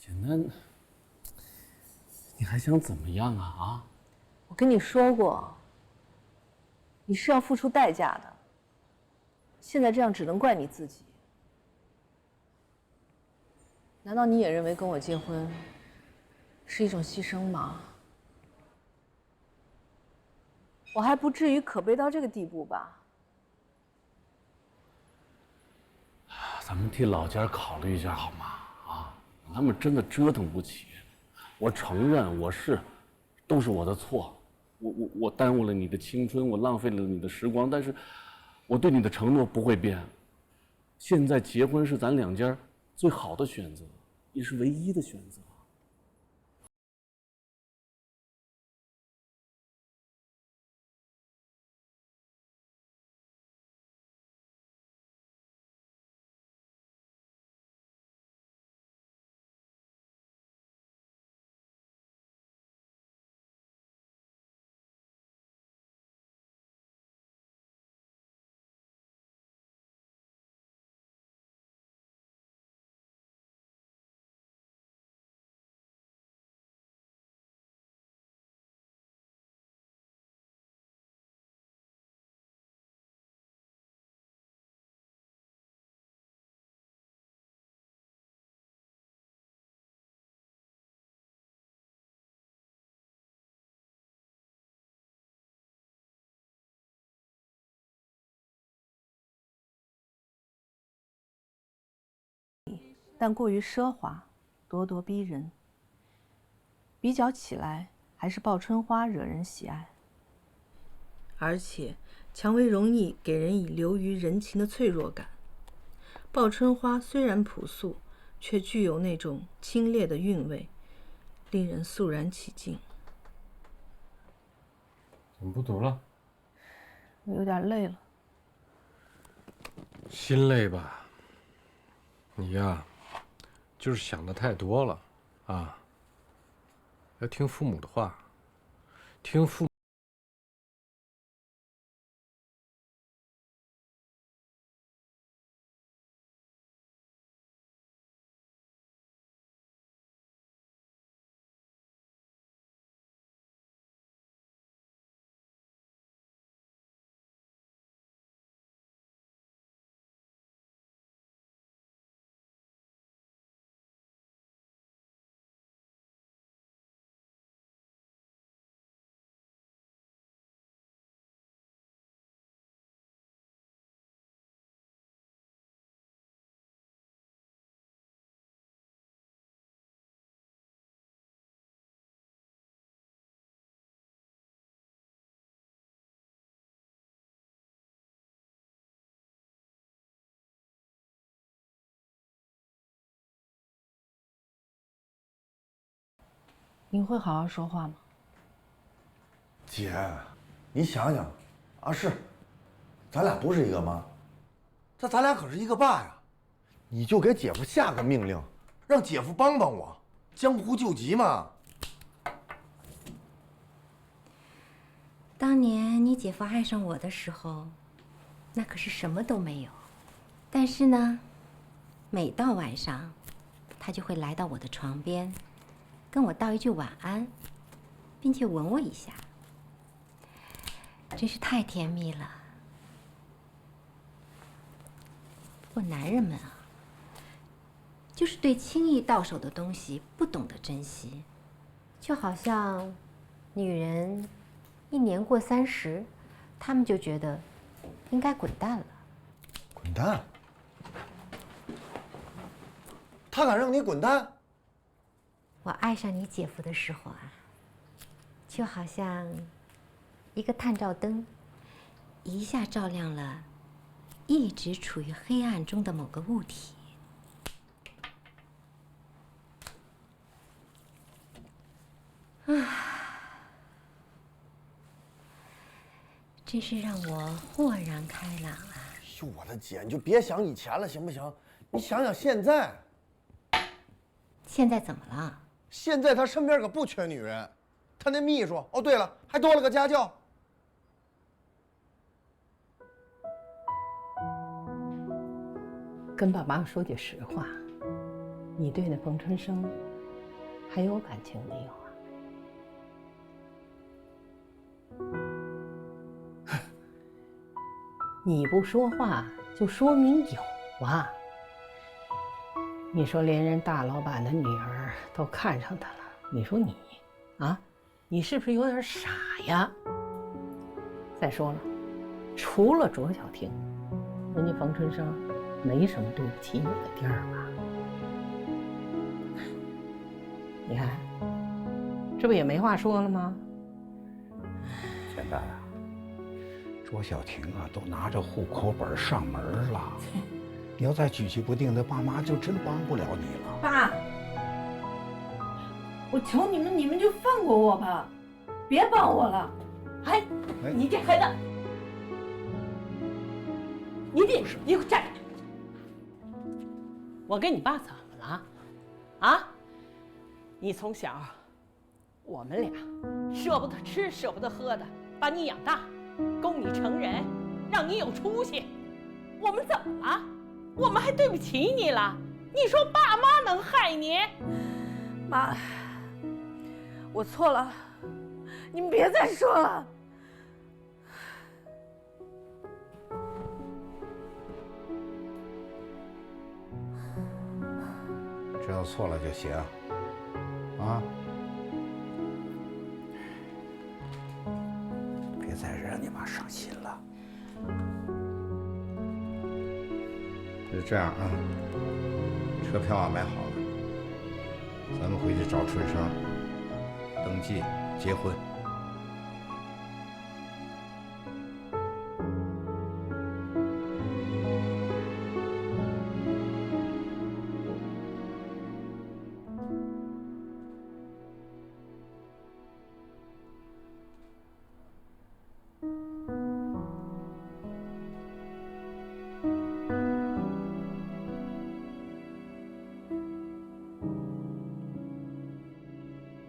简单，你还想怎么样啊？啊！我跟你说过，你是要付出代价的。现在这样只能怪你自己。难道你也认为跟我结婚是一种牺牲吗？我还不至于可悲到这个地步吧？咱们替老家考虑一下好吗？啊，他们真的折腾不起。我承认都是我的错，我耽误了你的青春，我浪费了你的时光，但是我对你的承诺不会变。现在结婚是咱两家最好的选择，也是唯一的选择。但过于奢华，咄咄逼人。比较起来，还是报春花惹人喜爱。而且，蔷薇容易给人以流于人情的脆弱感。报春花虽然朴素，却具有那种清冽的韵味，令人肃然起敬。怎么不读了？我有点累了。心累吧？你呀，就是想的太多了，啊！要听父母的话，听父母。你会好好说话吗？姐，你想想，啊是，咱俩不是一个妈，咱俩可是一个爸呀！你就给姐夫下个命令，让姐夫帮帮我，江湖救急嘛。当年你姐夫爱上我的时候，那可是什么都没有。但是呢，每到晚上，他就会来到我的床边，跟我道一句晚安，并且吻我一下，真是太甜蜜了。不过男人们啊，就是对轻易到手的东西不懂得珍惜，就好像女人一年过30，他们就觉得应该滚蛋了。滚蛋？他敢让你滚蛋？我爱上你姐夫的时候啊，就好像一个探照灯，一下照亮了一直处于黑暗中的某个物体。真是让我豁然开朗啊！哟，我的姐，你就别想以前了，行不行？你想想现在。现在怎么了？现在他身边可不缺女人，他那秘书，哦对了，还多了个家教。跟爸妈说句实话，你对那冯春生还有感情没有啊？你不说话，就说明有啊。你说连人大老板的女儿都看上他了，你说你，啊，你是不是有点傻呀？再说了，除了卓小婷，人家冯春生没什么对不起你的地儿吧？你看，这不也没话说了吗？现在啊，卓小婷啊都拿着户口本上门了，你要再举棋不定，那爸妈就真帮不了你了。爸，我求你们，你们就放过我吧，别帮我了。哎，你这孩子，你给我站着！我跟你爸怎么了？啊？你从小，我们俩舍不得吃舍不得喝的把你养大，供你成人，让你有出息。我们怎么了？我们还对不起你了？你说爸妈能害你？妈，我错了，你们别再说了。知道错了就行，啊，别再惹你妈伤心了。就这样啊，车票啊买好了，咱们回去找春生，登记结婚。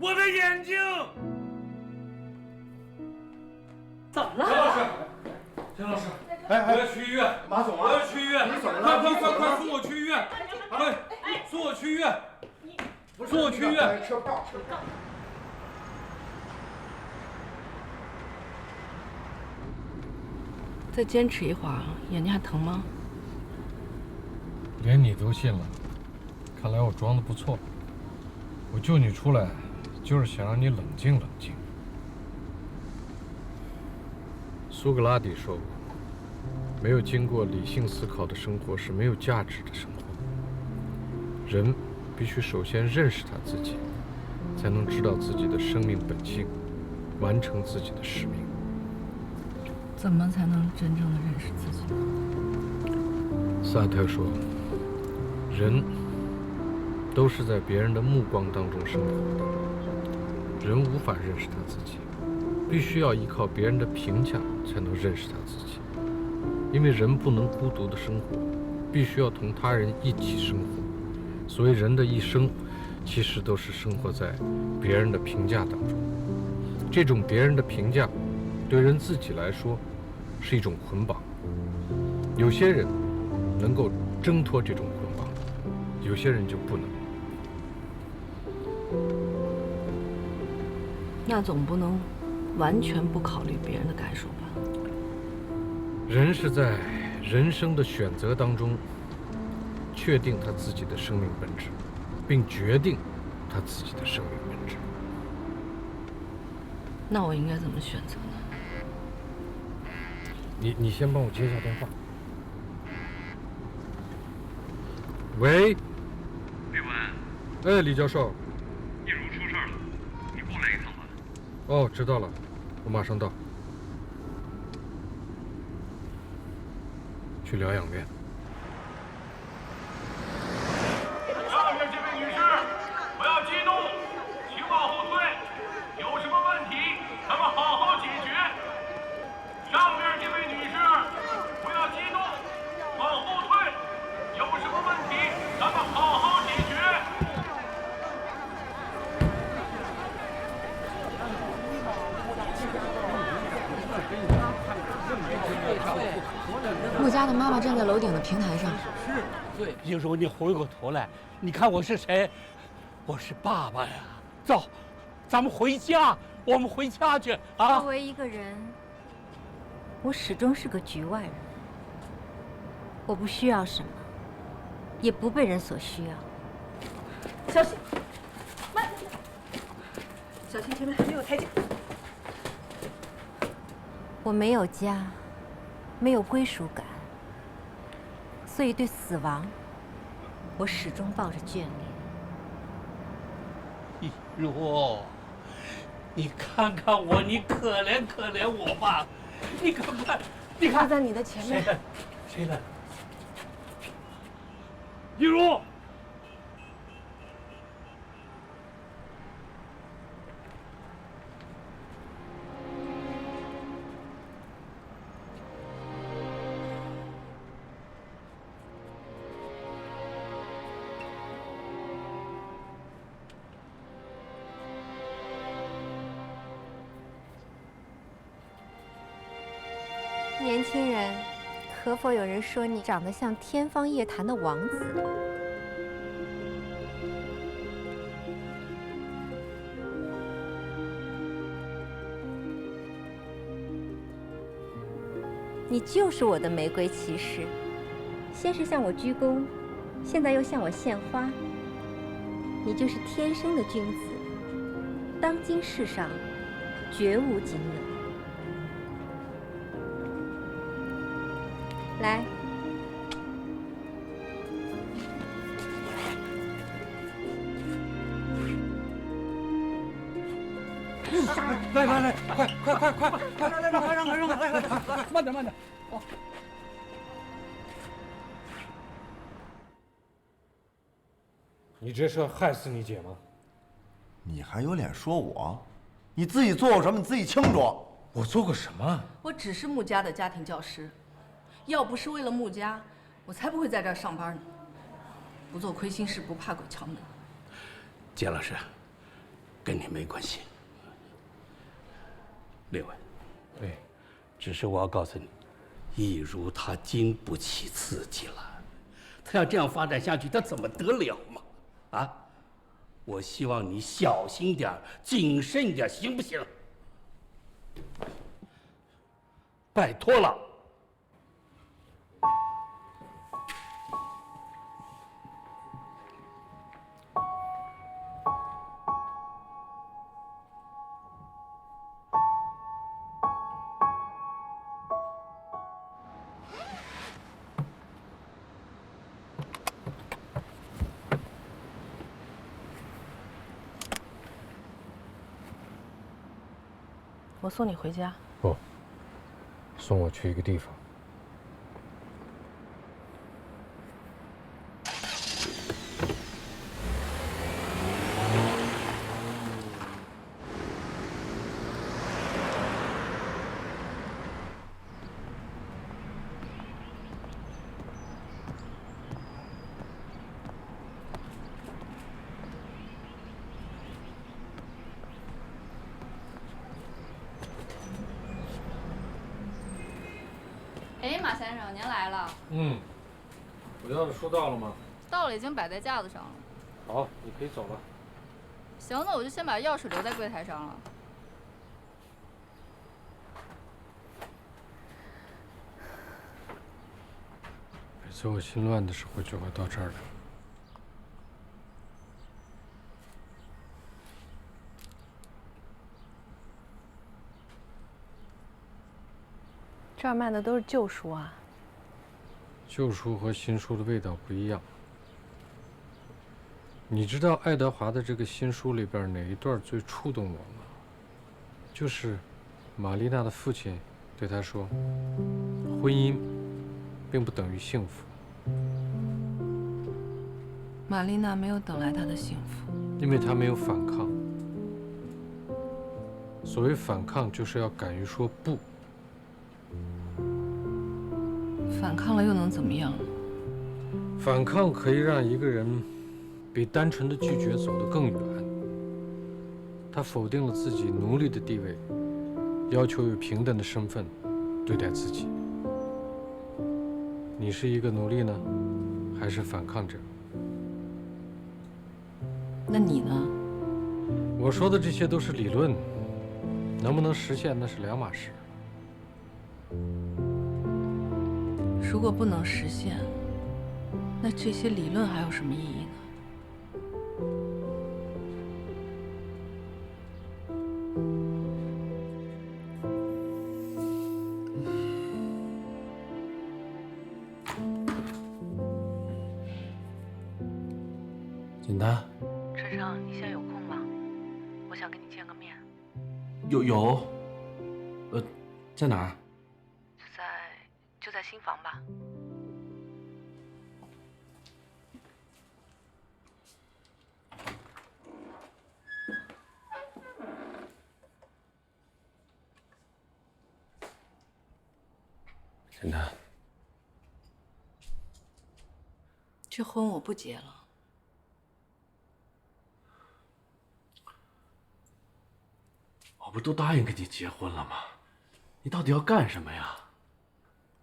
我的眼睛！怎么了？田老师，哎我要去医院。马总啊，我要去医院！你怎么了？快送我去医院！快，送我去医院！送我去医院！车票。再坚持一会儿，眼睛还疼吗？连你都信了，看来我装的不错。我救你出来，就是想让你冷静冷静。苏格拉底说过，没有经过理性思考的生活是没有价值的生活。人必须首先认识他自己，才能知道自己的生命本性，完成自己的使命。怎么才能真正的认识自己呢？萨特说，人都是在别人的目光当中生活的，人无法认识他自己，必须要依靠别人的评价才能认识他自己。因为人不能孤独的生活，必须要同他人一起生活，所以人的一生其实都是生活在别人的评价当中。这种别人的评价对人自己来说是一种捆绑，有些人能够挣脱这种捆绑，有些人就不能。那总不能完全不考虑别人的感受吧？人是在人生的选择当中确定他自己的生命本质，并决定他自己的生命本质。那我应该怎么选择呢？你先帮我接一下电话。喂。李文。哎，李教授。一如出事了，你过来一趟吧。哦，知道了，我马上到。去疗养院。上面这位女士，不要激动，请往后退。有什么问题，咱们好好解决。上面这位女士，不要激动，往后退。有什么问题，咱们好好解决。穆家的妈妈站在楼顶的平台上。对，英叔，你回过头来，你看我是谁？我是爸爸呀。走，咱们回家，我们回家去啊！作为一个人，我始终是个局外人。我不需要什么，也不被人所需要。小心，慢，小心前面还没有台阶。我没有家，没有归属感，所以对死亡，我始终抱着眷恋。一如，你看看我，你可怜可怜我吧！你看看，你看，他在你的前面。谁来？谁来？一如。年轻人，可否有人说你长得像天方夜谭的王子？你就是我的玫瑰骑士，先是向我鞠躬，现在又向我献花。你就是天生的君子，当今世上绝无仅有。来，来，快，来，让开，来，慢点。哦。你这是要害死你姐吗？你还有脸说我？你自己做过什么？你自己清楚。我做过什么？我只是穆家的家庭教师，要不是为了穆家，我才不会在这儿上班呢。不做亏心事，不怕鬼敲门。简老师，跟你没关系。列位，对，只是我要告诉你，一如她经不起刺激了，她要这样发展下去，她怎么得了嘛？啊！我希望你小心点，谨慎点，行不行？拜托了。我送你回家。不，送我去一个地方。哎，马先生，您来了。我要的书到了吗？到了，已经摆在架子上了。好，你可以走了。行，那我就先把钥匙留在柜台上了。每次我心乱的时候就会到这儿来。这儿卖的都是旧书啊。旧书和新书的味道不一样。你知道爱德华的这个新书里边哪一段最触动我吗？就是玛丽娜的父亲对她说：“婚姻并不等于幸福。”玛丽娜没有等来她的幸福，因为她没有反抗。所谓反抗，就是要敢于说不。反抗了又能怎么样？反抗可以让一个人比单纯的拒绝走得更远。他否定了自己奴隶的地位，要求以平等的身份对待自己。你是一个奴隶呢，还是反抗者？那你呢？我说的这些都是理论，能不能实现那是两码事。如果不能实现，那这些理论还有什么意义呢？简单。春生，你现在有空吗？我想跟你见个面。有，在哪儿？就在新房吧。简单，这婚我不结了。我不都答应跟你结婚了吗？你到底要干什么呀？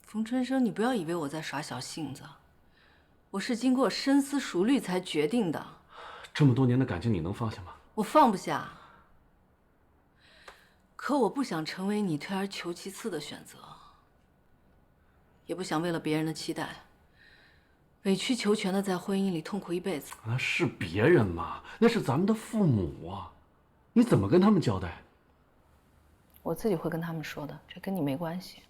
冯春生，你不要以为我在耍小性子，我是经过深思熟虑才决定的。这么多年的感情，你能放下吗？我放不下，可我不想成为你退而求其次的选择，也不想为了别人的期待，委曲求全的在婚姻里痛苦一辈子。那是别人嘛，那是咱们的父母啊，你怎么跟他们交代？我自己会跟他们说的，这跟你没关系。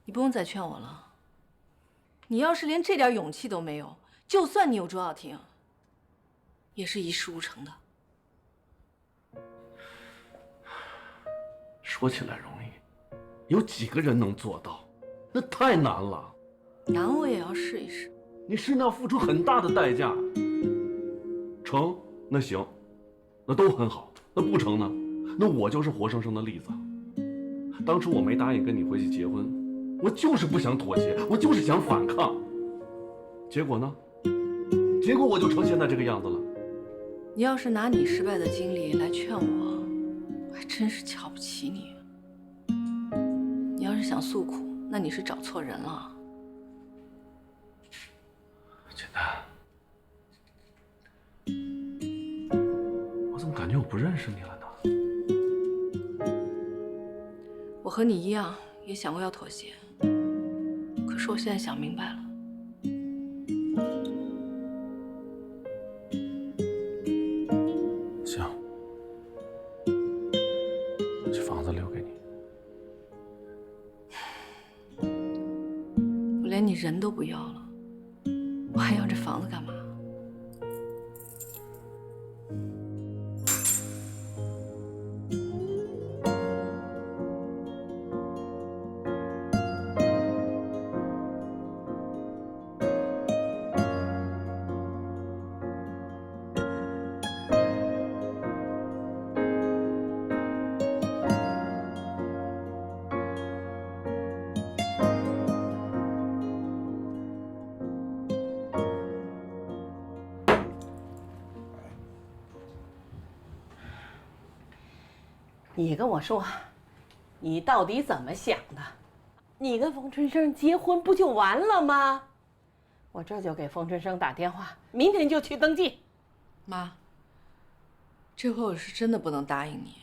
你不用再劝我了。你要是连这点勇气都没有，就算你有周小婷，也是一事无成的。说起来容易，有几个人能做到？那太难了。难我也要试一试。你是要付出很大的代价。成，那行，那都很好。那不成呢？那我就是活生生的例子。当初我没答应跟你回去结婚，我就是不想妥协，我就是想反抗。结果呢？结果我就成现在这个样子了。你要是拿你失败的经历来劝我，我还真是瞧不起你。你要是想诉苦，那你是找错人了。简单，我怎么感觉我不认识你了呢？我和你一样，也想过要妥协，可是我现在想明白了。行，这房子留给你。我连你人都不要了，我还要这房子干嘛？你跟我说，你到底怎么想的？你跟冯春生结婚不就完了吗？我这就给冯春生打电话，明天就去登记。妈，这回我是真的不能答应你。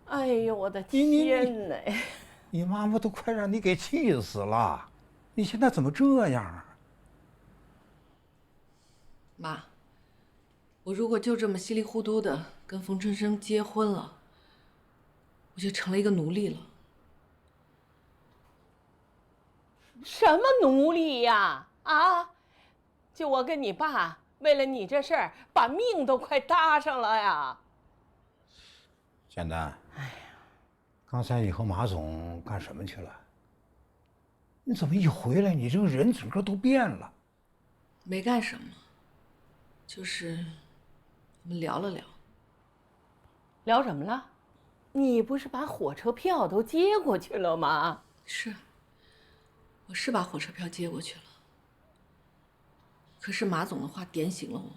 哎呦，我的天哪！你妈妈都快让你给气死了，你现在怎么这样啊？妈，我如果就这么稀里糊涂的跟冯春生结婚了，我就成了一个奴隶了。什么奴隶呀？啊！就我跟你爸为了你这事儿，把命都快搭上了呀！简单，哎呀，刚才你和马总干什么去了？你怎么一回来，你这个人整个都变了？没干什么，就是我们聊了聊。聊什么了？你不是把火车票都接过去了吗？是，我是把火车票接过去了。可是马总的话点醒了我。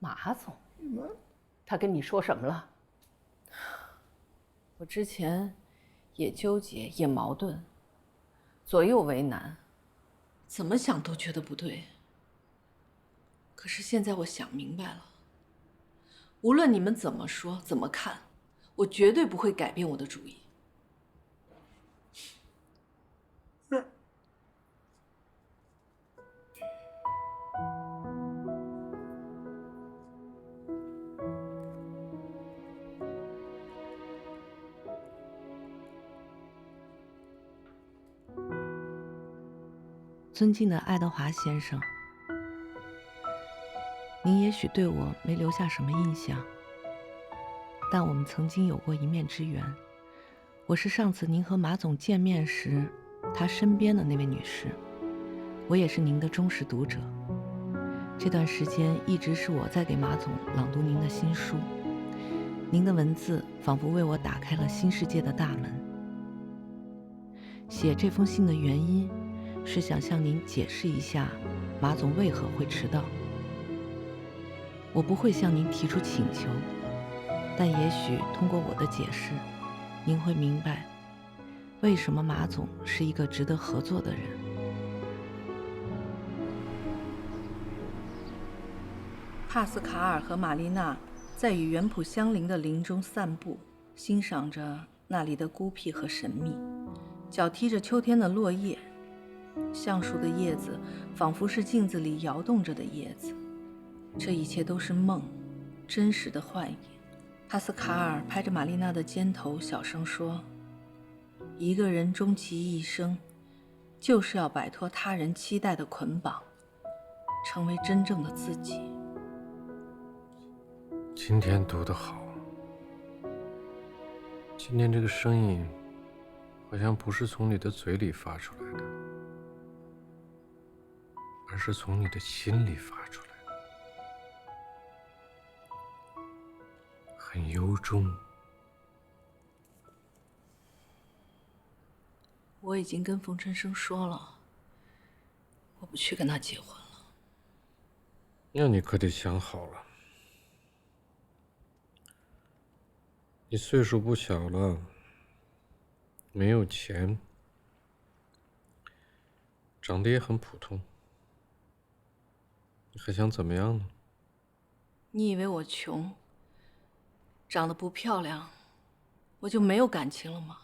马总，他跟你说什么了？我之前也纠结，也矛盾，左右为难，怎么想都觉得不对。可是现在我想明白了，无论你们怎么说怎么看，我绝对不会改变我的主意。尊敬的爱德华先生，您也许对我没留下什么印象，但我们曾经有过一面之缘。我是上次您和马总见面时，他身边的那位女士，我也是您的忠实读者。这段时间一直是我在给马总朗读您的新书，您的文字仿佛为我打开了新世界的大门。写这封信的原因，是想向您解释一下马总为何会迟到。我不会向您提出请求，但也许通过我的解释，您会明白为什么马总是一个值得合作的人。帕斯卡尔和玛丽娜在与园圃相邻的林中散步，欣赏着那里的孤僻和神秘，脚踢着秋天的落叶。橡树的叶子仿佛是镜子里摇动着的叶子，这一切都是梦，真实的幻影。帕斯卡尔拍着玛丽娜的肩头，小声说：“一个人终其一生，就是要摆脱他人期待的捆绑，成为真正的自己。”今天读得好，今天这个声音好像不是从你的嘴里发出来的，而是从你的心里发出来的，很由衷。我已经跟冯晨生说了，我不去跟他结婚了。那你可得想好了，你岁数不小了，没有钱，长得也很普通，你还想怎么样呢？你以为我穷，长得不漂亮，我就没有感情了吗？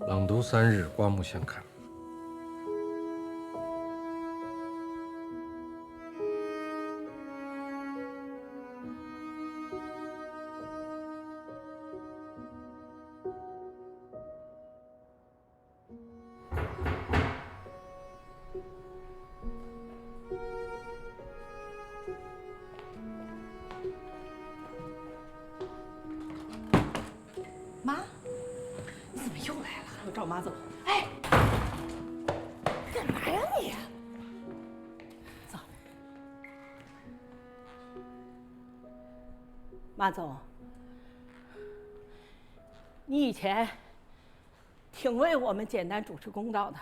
朗读3日，刮目相看。妈，你怎么又来了？我找马总。哎，干嘛呀你？走。马总，你以前挺为我们简单主持公道的，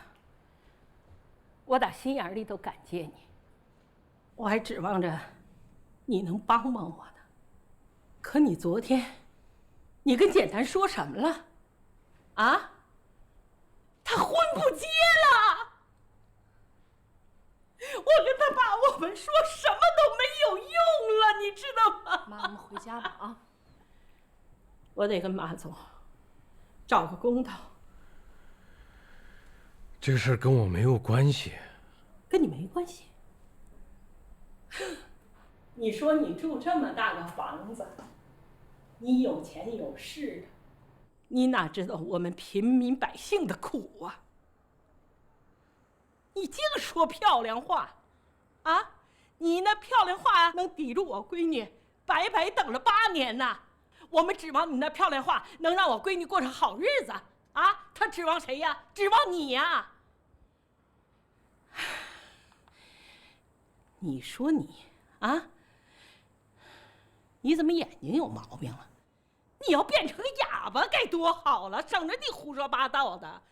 我打心眼里都感谢你。我还指望着你能帮帮我呢。可你昨天，你跟简单说什么了？啊？他婚不结了！我跟他爸我们说什么都没有用了，你知道吗？妈，我们回家吧啊！我得跟马总找个公道。这个事儿跟我没有关系。跟你没关系。你说你住这么大个房子，你有钱有势的，你哪知道我们平民百姓的苦啊？你净说漂亮话，啊？你那漂亮话能抵住我闺女白白等了8年呐！我们指望你那漂亮话能让我闺女过上好日子啊？她指望谁呀？指望你呀！你说你啊，你怎么眼睛有毛病了？你要变成个哑巴该多好了，省着你胡说八道的。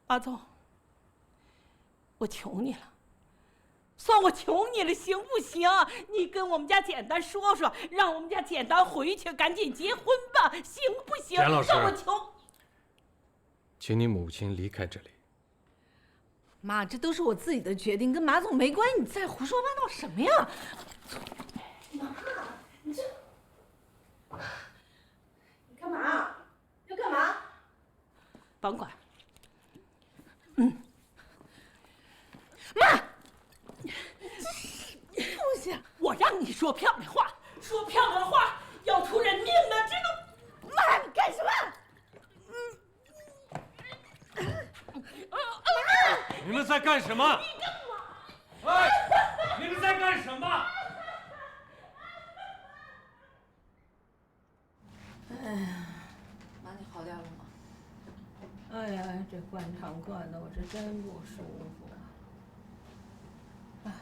阿总，我求你了，算我求你了，行不行？你跟我们家简单说说，让我们家简单回去，赶紧结婚吧，行不行？简老师，算我求。请你母亲离开这里。妈，这都是我自己的决定，跟马总没关系，你在胡说八道什么呀？妈，你这，你干嘛？要干嘛？甭管。妈，这东西，我让你说漂亮话，说漂亮话要出人命的，知道？妈，你干什么？你们在干什么？哎，你们在干什么？哎呀，妈，你好点了吗？哎呀，这灌肠灌的我这真不舒服啊！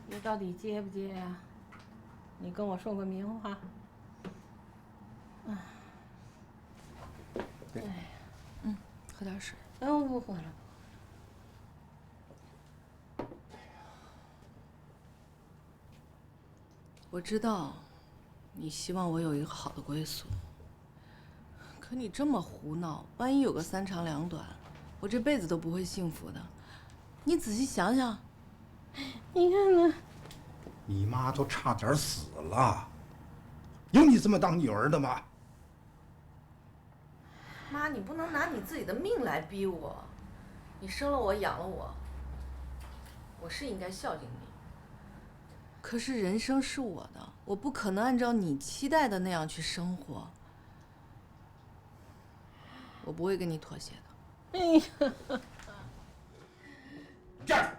你到底接不接呀？你跟我说个明话。哎呀，喝点水。我不喝了。我知道，你希望我有一个好的归宿。可你这么胡闹，万一有个三长两短，我这辈子都不会幸福的。你仔细想想。你看看，你妈都差点死了，有你这么当女儿的吗？妈，你不能拿你自己的命来逼我。你生了我，养了我，我是应该孝敬你。可是人生是我的，我不可能按照你期待的那样去生活。我不会跟你妥协的。哎呀，站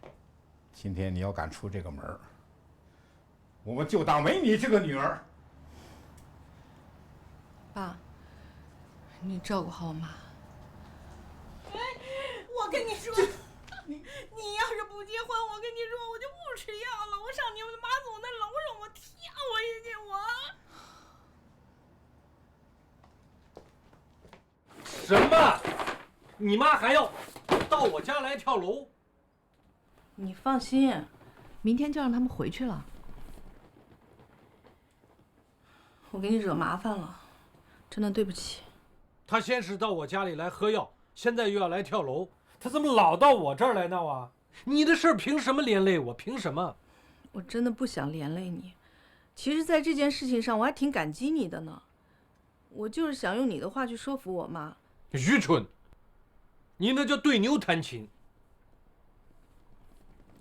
住！今天你要敢出这个门，我们就当没你这个女儿。爸，你照顾好我妈。我跟你说，你要是不结婚，我跟你说，我就不吃药了，我上你们马总那楼上，我跳下去，我。什么？你妈还要到我家来跳楼？你放心，明天就让他们回去了。我给你惹麻烦了，真的对不起。他先是到我家里来喝药，现在又要来跳楼，他怎么老到我这儿来闹啊？你的事儿凭什么连累我？凭什么？我真的不想连累你。其实，在这件事情上，我还挺感激你的呢。我就是想用你的话去说服我妈。愚蠢！你那叫对牛弹琴。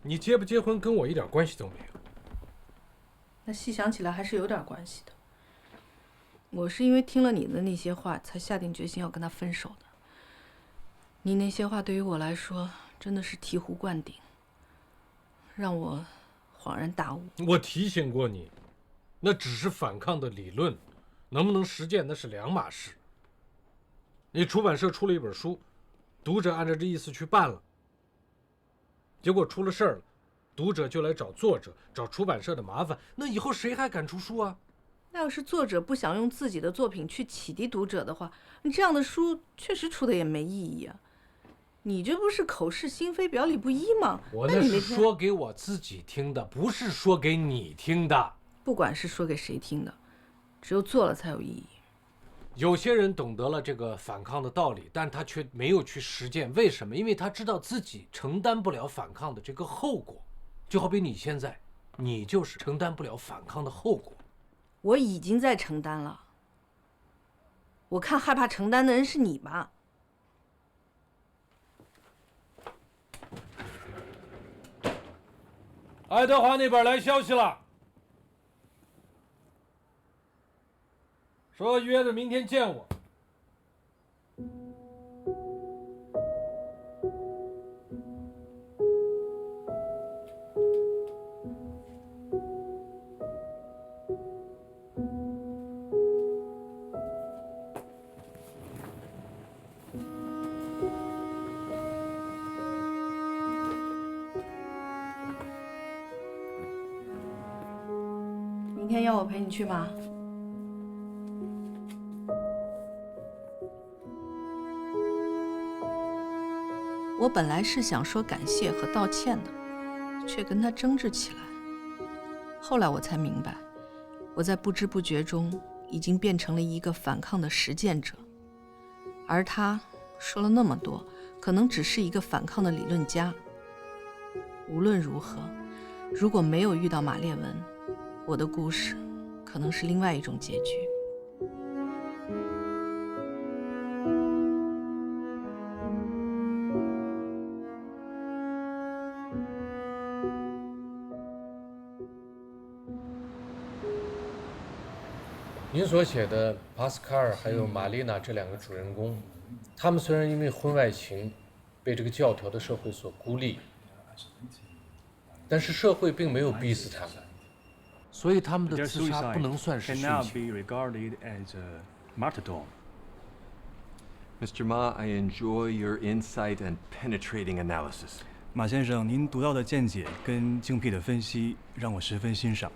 你结不结婚跟我一点关系都没有。那细想起来还是有点关系的。我是因为听了你的那些话，才下定决心要跟他分手的。你那些话对于我来说真的是醍醐灌顶，让我恍然大悟。我提醒过你，那只是反抗的理论，能不能实践那是两码事。你出版社出了一本书，读者按照这意思去办了，结果出了事儿了，读者就来找作者、找出版社的麻烦，那以后谁还敢出书啊？那要是作者不想用自己的作品去启迪读者的话，你这样的书确实出的也没意义啊。你这不是口是心非、表里不一吗？我那是说给我自己听的，不是说给你听的。不管是说给谁听的，只有做了才有意义。有些人懂得了这个反抗的道理，但他却没有去实践。为什么？因为他知道自己承担不了反抗的这个后果。就好比你现在，你就是承担不了反抗的后果。我已经在承担了。我看害怕承担的人是你吧？爱德华那边来消息了，说约着明天见我。天要我陪你去吗？我本来是想说感谢和道歉的，却跟他争执起来。后来我才明白，我在不知不觉中已经变成了一个反抗的实践者，而他说了那么多，可能只是一个反抗的理论家。无论如何，如果没有遇到马列文，我的故事可能是另外一种结局。您所写的帕斯卡尔还有玛丽娜这两个主人公，他们虽然因为婚外情被这个教条的社会所孤立，但是社会并没有逼死他们，所以他们的自杀不能算是殉情。Mr. Ma, I enjoy your insight and penetrating analysis. 马先生，您独到的见解跟精辟的分析让我十分欣赏。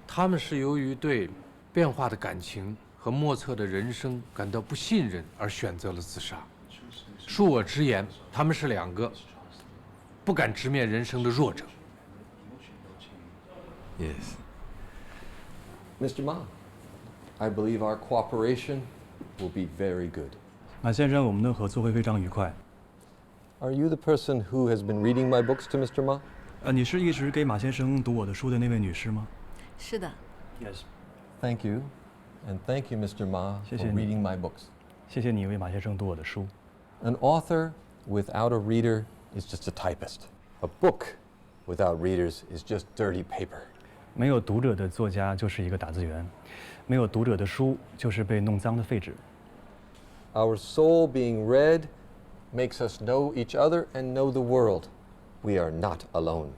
他们是由于对变化的感情和莫测的人生感到不信任而选择了自杀。恕我直言，他们是两个不敢直面人生的弱者。Yes. Mr. Ma, I believe our cooperation will be very good. 马先生，我们的合作会非常愉快。Are you the person who has been reading my books to Mr. Ma? 你是一直给马先生读我的书的那位女士吗？是的。Yes. Thank you, and thank you, Mr. Ma, for reading my books. 谢谢你为马先生读我的书。An author without a reader is just a typist. A book without readers is just dirty paper. 没有读者的作家就是一个打字员，没有读者的书就是被弄脏的废纸。Our soul being read makes us know each other and know the world. We are not alone.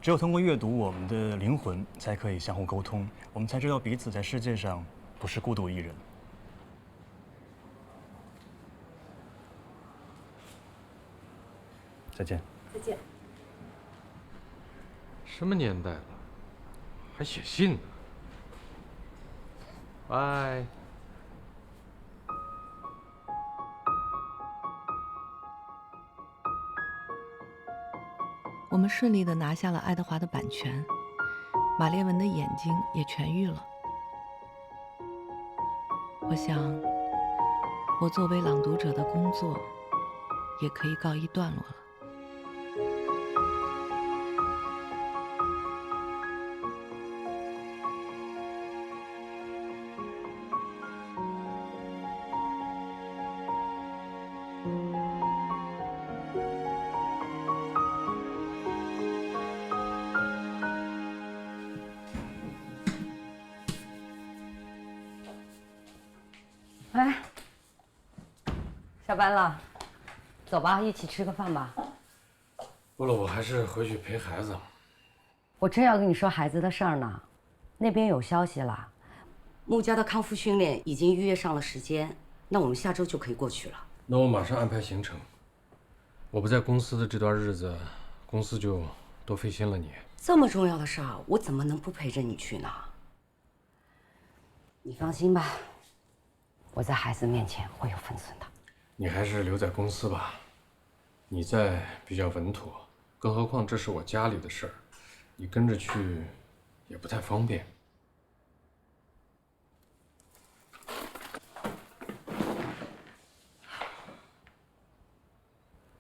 只有通过阅读，我们的灵魂才可以相互沟通，我们才知道彼此在世界上不是孤独一人。再见。再见。什么年代了，还写信呢？拜。我们顺利地拿下了爱德华的版权，马列文的眼睛也痊愈了。我想，我作为朗读者的工作也可以告一段落了。哎，下班了，走吧，一起吃个饭吧。不了，我还是回去陪孩子。我正要跟你说孩子的事儿呢，那边有消息了，穆家的康复训练已经预约上了时间，那我们下周就可以过去了。那我马上安排行程。我不在公司的这段日子，公司就多费心了你。这么重要的事儿，我怎么能不陪着你去呢？你放心吧。我在孩子面前会有分寸的。你还是留在公司吧，你在比较稳妥，更何况这是我家里的事儿，你跟着去也不太方便。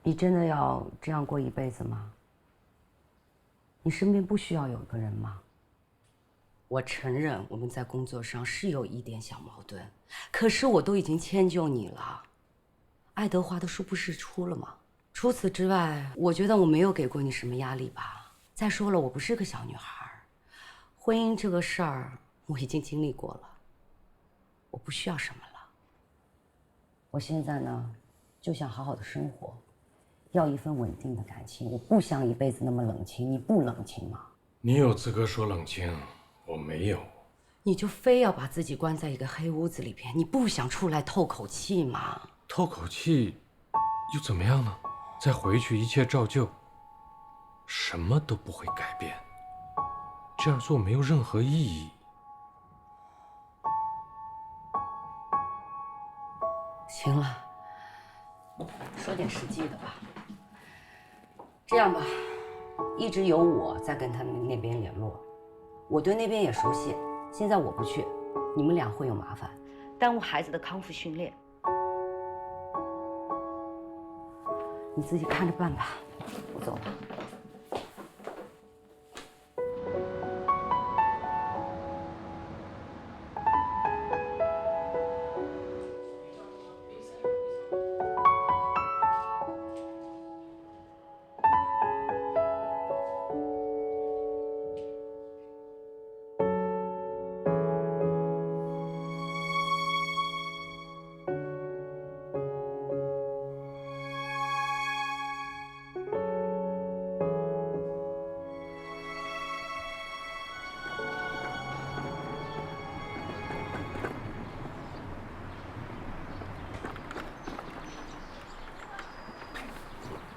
你真的要这样过一辈子吗？你身边不需要有个人吗？我承认我们在工作上是有一点小矛盾，可是我都已经迁就你了。爱德华的书不是出了吗？除此之外，我觉得我没有给过你什么压力吧。再说了，我不是个小女孩，婚姻这个事儿我已经经历过了，我不需要什么了。我现在呢，就想好好的生活，要一份稳定的感情。我不想一辈子那么冷清，你不冷清吗？你有资格说冷清。我没有，你就非要把自己关在一个黑屋子里边，你不想出来透口气吗？透口气又怎么样呢？再回去一切照旧，什么都不会改变，这样做没有任何意义。行了，说点实际的吧。这样吧，一直有我在跟他们那边联络，我对那边也熟悉。现在我不去，你们俩会有麻烦，耽误孩子的康复训练。你自己看着办吧，我走了。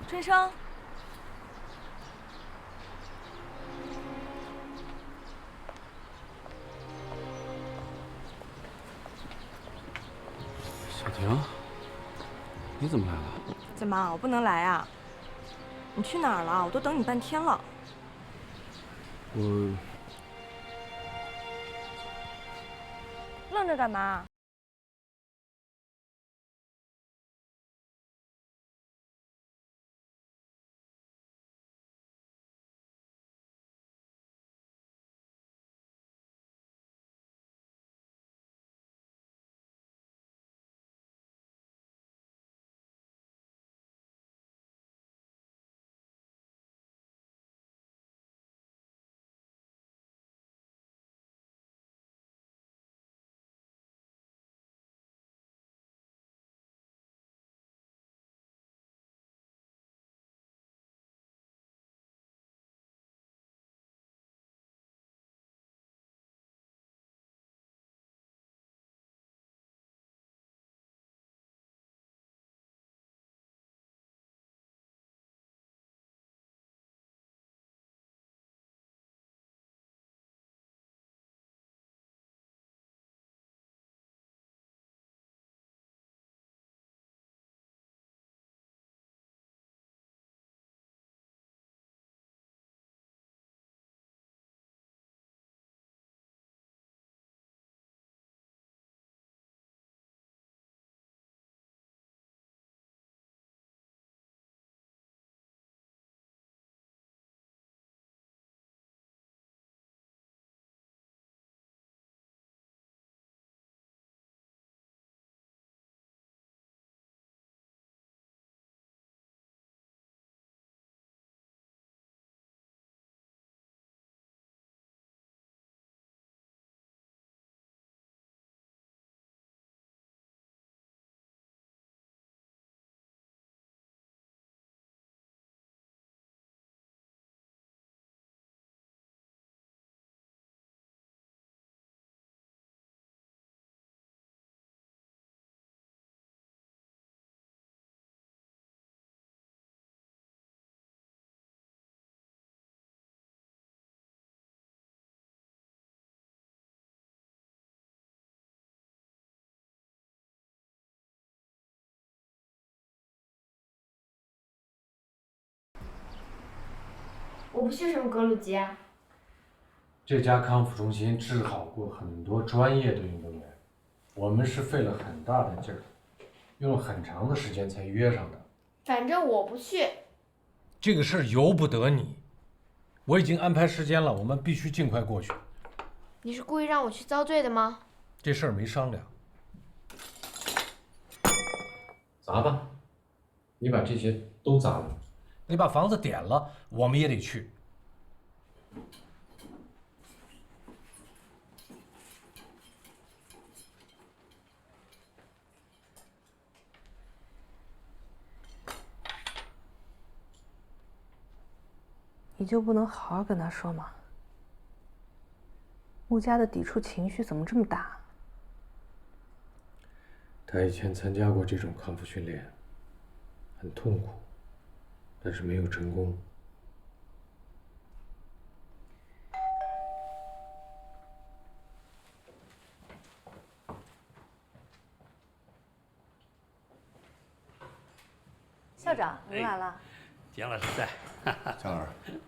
春生，小婷，你怎么来了？怎么我不能来啊？你去哪儿了？我都等你半天了。我愣着干嘛？我不去什么格鲁吉啊。这家康复中心治好过很多专业的运动员，我们是费了很大的劲儿，用了很长的时间才约上的。反正我不去。这个事儿由不得你，我已经安排时间了，我们必须尽快过去。你是故意让我去遭罪的吗？这事儿没商量。砸吧，你把这些都砸了。你把房子点了，我们也得去。你就不能好好跟他说吗？穆家的抵触情绪怎么这么大？他以前参加过这种康复训练，很痛苦，但是没有成功。来了。姜老师在。姜老师，